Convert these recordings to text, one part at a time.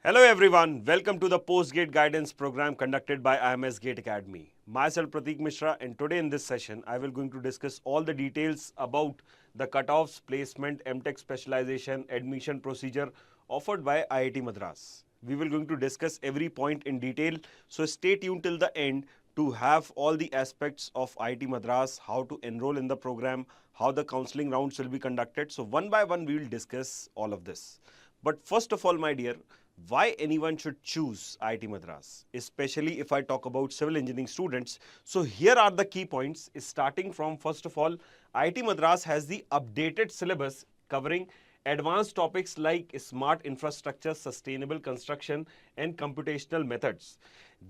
Hello everyone, welcome to the Post-Gate Guidance program conducted by IMS Gate Academy. Myself Prateek Mishra, and today in this session I will going to discuss all the details about the cutoffs, placement, MTech specialization, admission procedure offered by IIT Madras. We will going to discuss every point in detail, so stay tuned till the end to have all the aspects of IIT Madras, how to enroll in the program, how the counseling rounds will be conducted. So one by one we will discuss all of this. But first of all, my dear, why anyone should choose IIT Madras, especially if I talk about civil engineering students. So here are the key points, starting from first of all, IIT Madras has the updated syllabus covering advanced topics like smart infrastructure, sustainable construction and computational methods.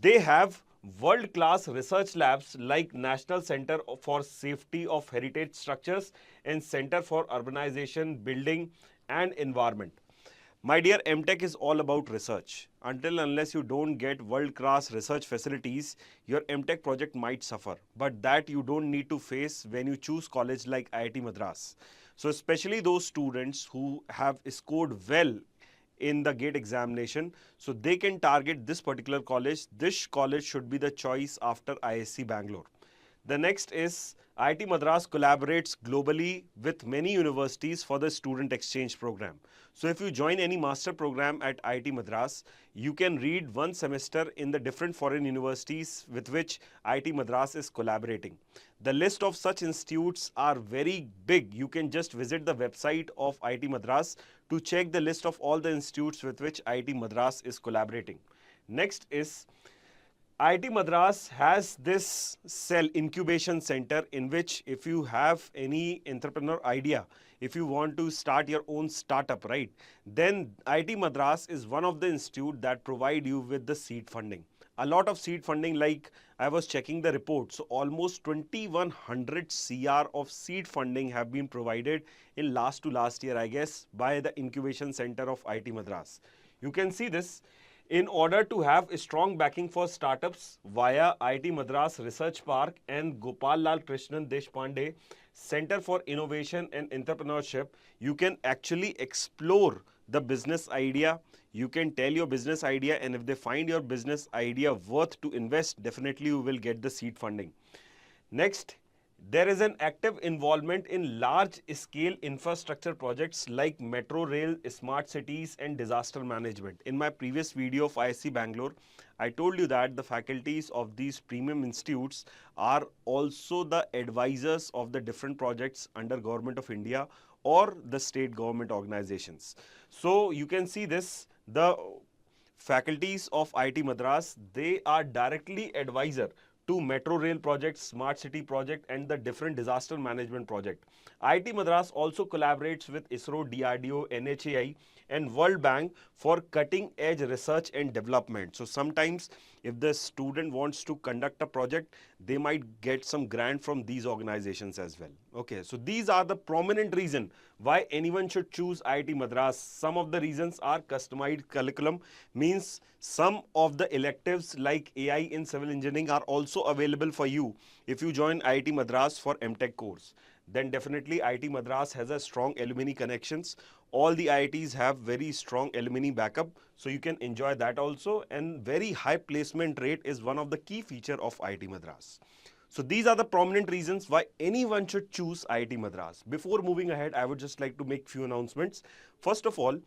They have world-class research labs like National Center for Safety of Heritage Structures and Center for Urbanization, Building and Environment. My dear, MTech is all about research. Until unless you don't get world-class research facilities, your MTech project might suffer. But that you don't need to face when you choose college like IIT Madras. So especially those students who have scored well in the GATE examination, so they can target this particular college. This college should be the choice after ISC Bangalore. The next is IIT Madras collaborates globally with many universities for the student exchange program. So if you join any master program at IIT Madras, you can read one semester in the different foreign universities with which IIT Madras is collaborating. The list of such institutes are very big. You can just visit the website of IIT Madras to check the list of all the institutes with which IIT Madras is collaborating. Next is IIT Madras has this cell incubation center in which if you have any entrepreneur idea, if you want to start your own startup, right, then IIT Madras is one of the institute that provide you with the seed funding. A lot of seed funding, like I was checking the report, so almost 2100 CR of seed funding have been provided in last year, I guess, by the incubation center of IIT Madras. You can see this. In order to have a strong backing for startups via IIT Madras Research Park and Gopal Lal Krishnan Deshpande Center for Innovation and Entrepreneurship, you can actually explore the business idea. You can tell your business idea, and if they find your business idea worth to invest, definitely you will get the seed funding. Next, there is an active involvement in large-scale infrastructure projects like metro rail, smart cities and disaster management. In my previous video of ISC Bangalore, I told you that the faculties of these premium institutes are also the advisors of the different projects under Government of India or the state government organizations. So you can see this, the faculties of IIT Madras, they are directly advisor to metro rail projects, smart city project and the different disaster management project. IIT Madras also collaborates with ISRO, DRDO, NHAI and World Bank for cutting edge research and development. So sometimes if the student wants to conduct a project, they might get some grant from these organizations as well. Okay, so these are the prominent reason why anyone should choose IIT Madras. Some of the reasons are customized curriculum, means some of the electives like AI in civil engineering are also available for you if you join IIT Madras for MTech course. Then definitely IIT Madras has a strong alumni connections. All the IITs have very strong alumni backup, so you can enjoy that also, and very high placement rate is one of the key feature of IIT Madras. So these are the prominent reasons why anyone should choose IIT Madras. Before moving ahead, I would just like to make few announcements. First of all,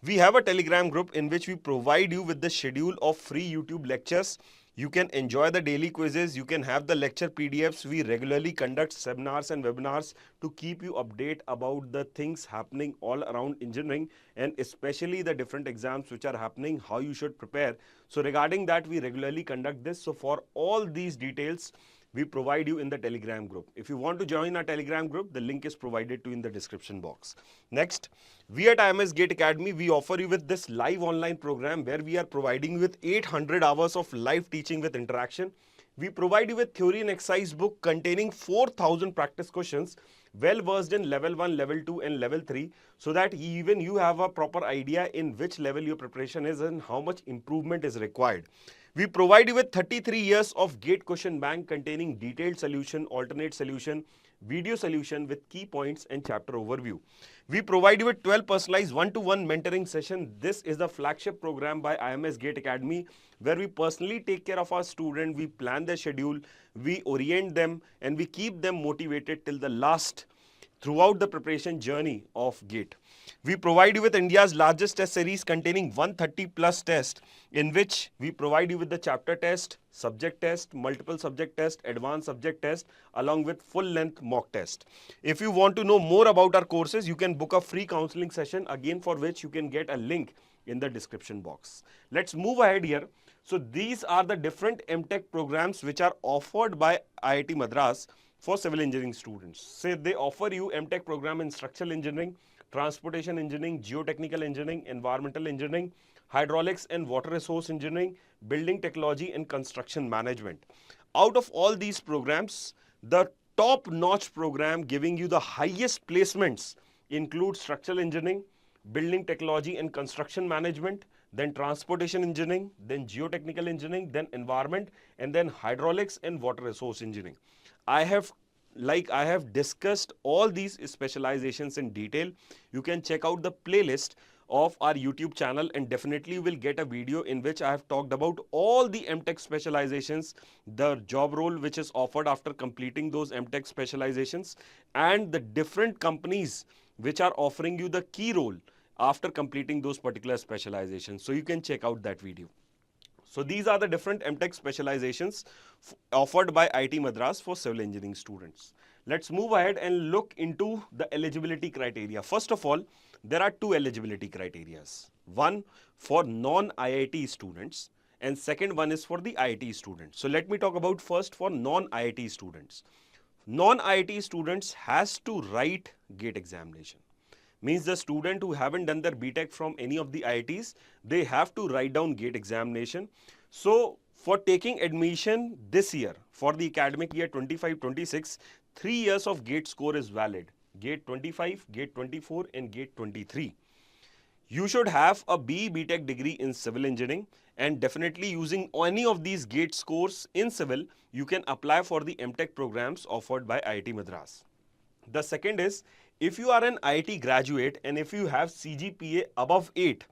we have a Telegram group in which we provide you with the schedule of free YouTube lectures. You can enjoy the daily quizzes, you can have the lecture PDFs. We regularly conduct seminars and webinars to keep you update about the things happening all around engineering and especially the different exams which are happening, how you should prepare. So regarding that, we regularly conduct this. So for all these details, we provide you in the Telegram group. If you want to join our Telegram group, the link is provided to you in the description box. Next, we at IMS Gate Academy, we offer you with this live online program where we are providing you with 800 hours of live teaching with interaction. We provide you with theory and exercise book containing 4,000 practice questions, well versed in level 1, level 2 and level 3, so that even you have a proper idea in which level your preparation is and how much improvement is required. We provide you with 33 years of GATE question bank containing detailed solution, alternate solution, video solution with key points and chapter overview. We provide you with 12 personalized one-to-one mentoring session. This is the flagship program by IMS Gate Academy, where we personally take care of our student, we plan their schedule, we orient them, and we keep them motivated till the last throughout the preparation journey of GATE. We provide you with India's largest test series containing 130 plus tests, in which we provide you with the chapter test, subject test, multiple subject test, advanced subject test, along with full length mock test. If you want to know more about our courses, you can book a free counseling session, again for which you can get a link in the description box. Let's move ahead here. So these are the different MTech programs which are offered by IIT Madras for civil engineering students. Say they offer you MTech program in structural engineering, transportation engineering, geotechnical engineering, environmental engineering, hydraulics and water resource engineering, building technology and construction management. Out of all these programs, the top-notch program giving you the highest placements include structural engineering, building technology and construction management, then transportation engineering, then geotechnical engineering, then environment, and then hydraulics and water resource engineering. I have discussed all these specializations in detail. You can check out the playlist of our YouTube channel, and definitely you will get a video in which I have talked about all the MTech specializations, the job role which is offered after completing those MTech specializations, and the different companies which are offering you the key role after completing those particular specializations. So you can check out that video. So these are the different MTech specializations offered by IIT Madras for civil engineering students. Let's move ahead and look into the eligibility criteria. First of all, there are two eligibility criteria. One for non-IIT students and second one is for the IIT students. So let me talk about first for non-IIT students. Non-IIT students has to write GATE examination. Means the student who haven't done their BTech from any of the IITs, they have to write down GATE examination. So for taking admission this year, for the academic year 25-26, 3 years of GATE score is valid. GATE 25, GATE 24 and GATE 23. You should have a BE BTech degree in civil engineering, and definitely using any of these GATE scores in civil, you can apply for the MTech programs offered by IIT Madras. The second is, if you are an IIT graduate and if you have CGPA above 8,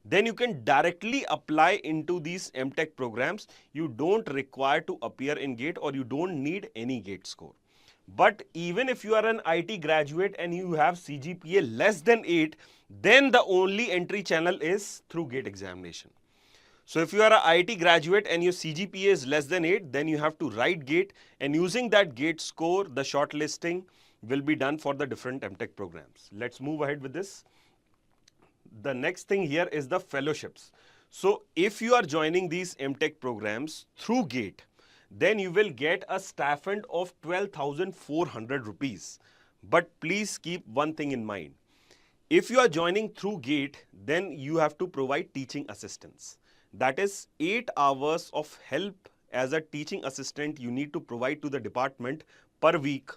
then you can directly apply into these MTech programs. You don't require to appear in GATE or you don't need any GATE score. But even if you are an IIT graduate and you have CGPA less than 8, then the only entry channel is through GATE examination. So if you are an IIT graduate and your CGPA is less than 8, then you have to write GATE, and using that GATE score, the shortlisting will be done for the different MTech programs. Let's move ahead with this. The next thing here is the fellowships. So if you are joining these MTech programs through GATE, then you will get a stipend of 12,400 rupees. But please keep one thing in mind. If you are joining through GATE, then you have to provide teaching assistance. That is 8 hours of help as a teaching assistant you need to provide to the department per week,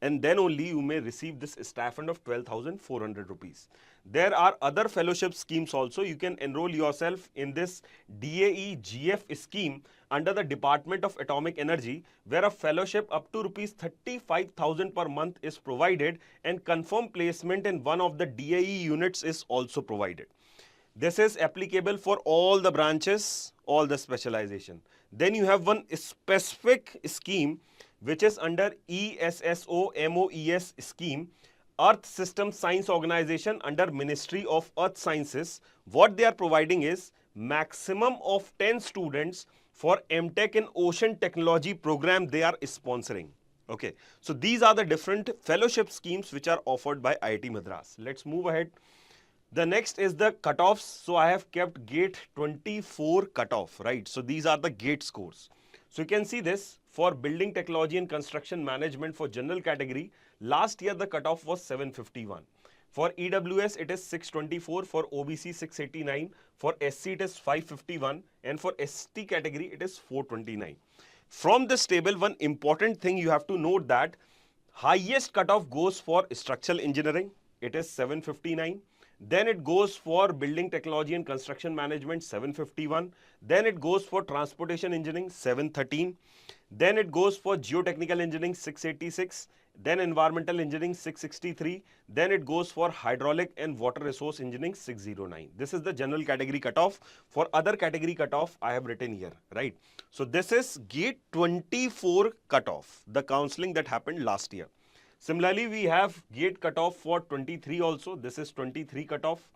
and then only you may receive this stipend of 12,400 rupees. There are other fellowship schemes also. You can enroll yourself in this DAE GF scheme under the Department of Atomic Energy, where a fellowship up to rupees 35,000 per month is provided, and confirmed placement in one of the DAE units is also provided. This is applicable for all the branches, all the specialization. Then you have one specific scheme which is under ESSO MOES scheme, Earth System Science Organization under Ministry of Earth Sciences. What they are providing is maximum of 10 students for MTech in Ocean Technology program they are sponsoring. Okay, so these are the different fellowship schemes which are offered by IIT Madras. Let's move ahead. The next is the cutoffs. So I have kept GATE 24 cutoff, right? So these are the GATE scores. So you can see this for building technology and construction management for general category. Last year the cutoff was 751. For EWS it is 624, for OBC 689, for SC it is 551, and for ST category it is 429. From this table, one important thing you have to note that highest cutoff goes for structural engineering, it is 759. Then it goes for building technology and construction management 751. Then it goes for transportation engineering 713. Then it goes for geotechnical engineering 686. then environmental engineering 663, then it goes for hydraulic and water resource engineering 609. This is the general category cutoff. For other category cutoff, I have written here, right? So this is GATE 24 cutoff, the counseling that happened last year. Similarly, we have GATE cutoff for 23 also. This is 23 cutoff.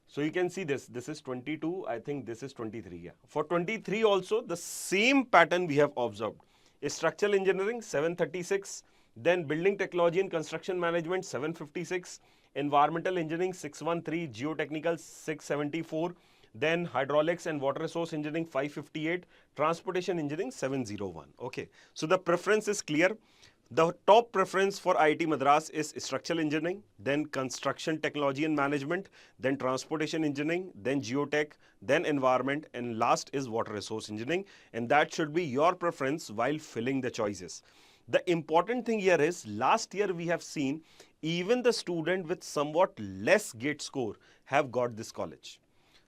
So you can see this is 22, I think this is 23. Yeah. For 23 also, the same pattern we have observed. Structural engineering 736, then building technology and construction management 756, environmental engineering 613, geotechnical 674, then hydraulics and water resource engineering 558, transportation engineering 701. Okay, so the preference is clear. The top preference for IIT Madras is structural engineering, then construction technology and management, then transportation engineering, then geotech, then environment, and last is water resource engineering. And that should be your preference while filling the choices. The important thing here is last year we have seen even the student with somewhat less GATE score have got this college.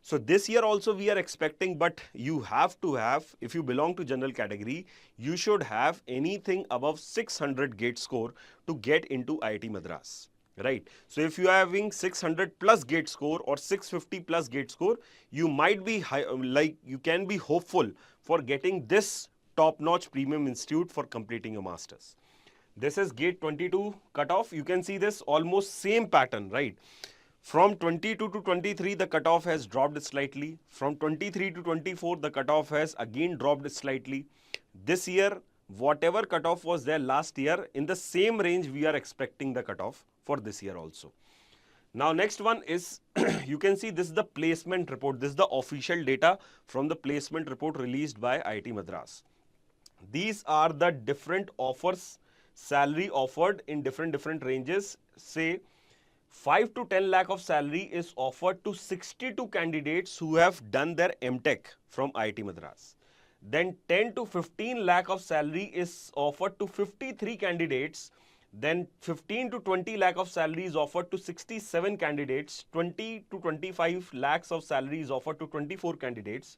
So this year also we are expecting, but you have to have, if you belong to general category, you should have anything above 600 GATE score to get into IIT Madras, right? So if you are having 600 plus GATE score or 650 plus GATE score, you might be you can be hopeful for getting this top-notch premium institute for completing your masters. This is GATE 22 cutoff. You can see this almost same pattern, right? From 22 to 23, the cutoff has dropped slightly. From 23 to 24, the cutoff has again dropped slightly. This year, whatever cutoff was there last year, in the same range, we are expecting the cutoff for this year also. Now, next one is, you can see this is the placement report. This is the official data from the placement report released by IIT Madras. These are the different offers, salary offered in different ranges. Say, 5 to 10 lakh of salary is offered to 62 candidates who have done their MTech from IIT Madras. Then 10 to 15 lakh of salary is offered to 53 candidates. Then 15 to 20 lakh of salary is offered to 67 candidates. 20 to 25 lakhs of salary is offered to 24 candidates.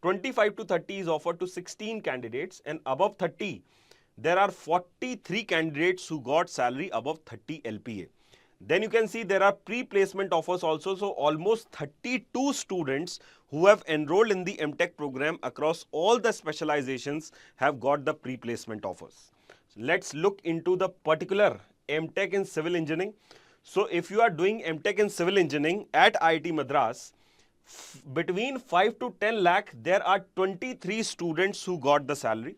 25 to 30 is offered to 16 candidates. And above 30, there are 43 candidates who got salary above 30 LPA. Then you can see there are pre-placement offers also. So almost 32 students who have enrolled in the MTech program across all the specializations have got the pre-placement offers. So let's look into the particular MTech in civil engineering. So if you are doing MTech in civil engineering at IIT Madras, between 5 to 10 lakh, there are 23 students who got the salary.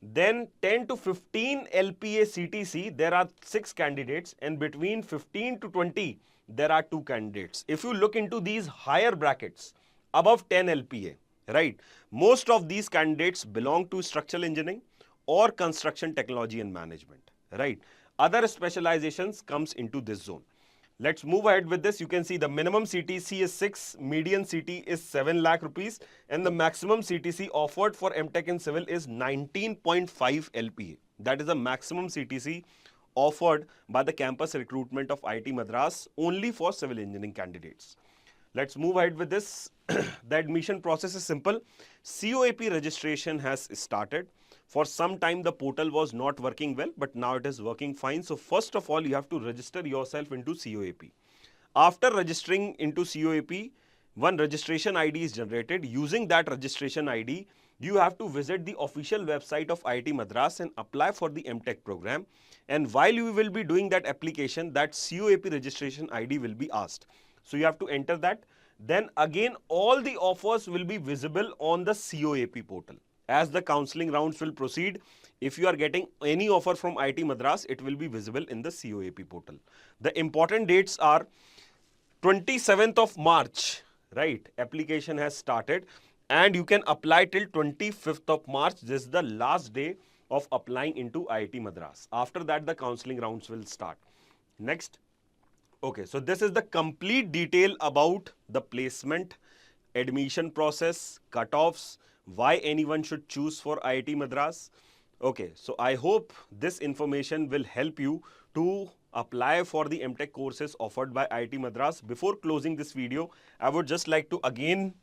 Then 10 to 15 LPA CTC, there are 6 candidates, and between 15 to 20, there are 2 candidates. If you look into these higher brackets, above 10 LPA, right, most of these candidates belong to structural engineering or construction technology and management, right. Other specializations comes into this zone. Let's move ahead with this. You can see the minimum CTC is 6, median CT is 7 lakh rupees, and the maximum CTC offered for MTech in civil is 19.5 LPA. That is the maximum CTC offered by the campus recruitment of IIT Madras only for civil engineering candidates. Let's move ahead with this. The admission process is simple. COAP registration has started. For some time, the portal was not working well, but now it is working fine. So first of all, you have to register yourself into COAP. After registering into COAP, one registration ID is generated. Using that registration ID, you have to visit the official website of IIT Madras and apply for the MTech program. And while you will be doing that application, that COAP registration ID will be asked. So you have to enter that. Then again, all the offers will be visible on the COAP portal. As the counseling rounds will proceed, if you are getting any offer from IIT Madras, it will be visible in the COAP portal. The important dates are 27th of March, right? Application has started and you can apply till 25th of March. This is the last day of applying into IIT Madras. After that, the counseling rounds will start. Next. Okay, so this is the complete detail about the placement, admission process, cutoffs, why anyone should choose for IIT Madras. Okay, so I hope this information will help you to apply for the MTech courses offered by IIT Madras. Before closing this video, I would just like to again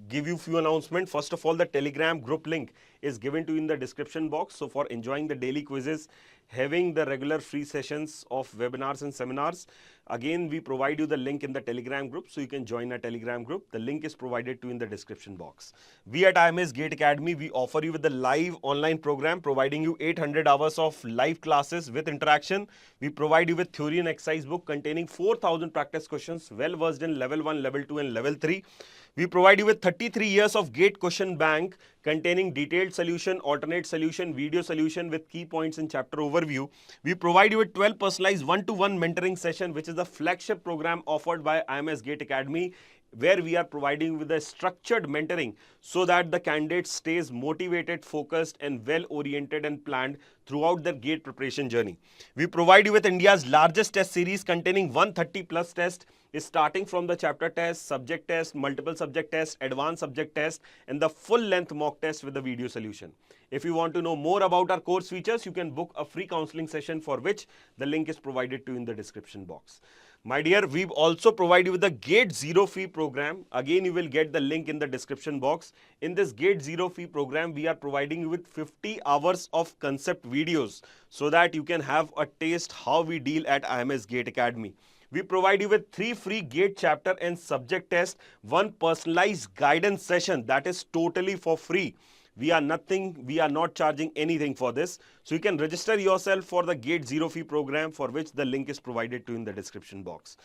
give you few announcements. First of all, the Telegram group link is given to you in the description box. So for enjoying the daily quizzes, having the regular free sessions of webinars and seminars. Again, we provide you the link in the Telegram group, so you can join our Telegram group. The link is provided to you in the description box. We at IMS Gate Academy, we offer you with the live online program, providing you 800 hours of live classes with interaction. We provide you with theory and exercise book containing 4,000 practice questions, well versed in level 1, level 2 and level 3. We provide you with 33 years of GATE question bank containing detailed solution, alternate solution, video solution with key points in chapter overview. We provide you with 12 personalized one-to-one mentoring session, which is the flagship program offered by IMS Gate Academy, where we are providing with a structured mentoring so that the candidate stays motivated, focused and well oriented and planned throughout their GATE preparation journey. We provide you with India's largest test series containing 130 plus tests, starting from the chapter test, subject test, multiple subject test, advanced subject test and the full length mock test with the video solution. If you want to know more about our course features, you can book a free counseling session, for which the link is provided to you in the description box. My dear, we also provide you with the GATE Zero Fee program. Again, you will get the link in the description box. In this GATE Zero Fee program, we are providing you with 50 hours of concept videos so that you can have a taste how we deal at IMS Gate Academy. We provide you with 3 free GATE chapter and subject test, 1 personalized guidance session that is totally for free. We are not charging anything for this. So you can register yourself for the GATE Zero Fee program, for which the link is provided to you in the description box.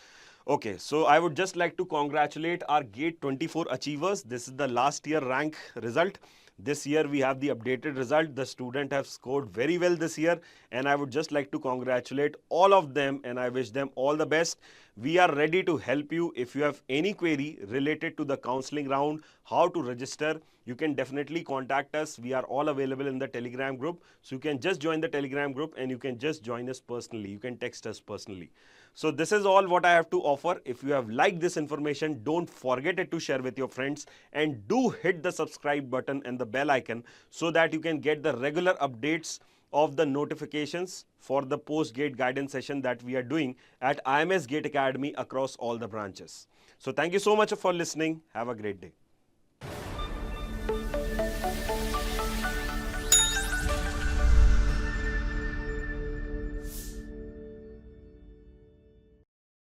Okay, so I would just like to congratulate our GATE 24 achievers. This is the last year rank result. This year we have the updated result. The student have scored very well this year and I would just like to congratulate all of them and I wish them all the best. We are ready to help you. If you have any query related to the counseling round, how to register, you can definitely contact us. We are all available in the Telegram group. So you can just join the Telegram group and you can just join us personally. You can text us personally. So this is all what I have to offer. If you have liked this information, don't forget it to share with your friends and do hit the subscribe button and the bell icon so that you can get the regular updates of the notifications for the post-GATE guidance session that we are doing at IMS Gate Academy across all the branches. So thank you so much for listening. Have a great day.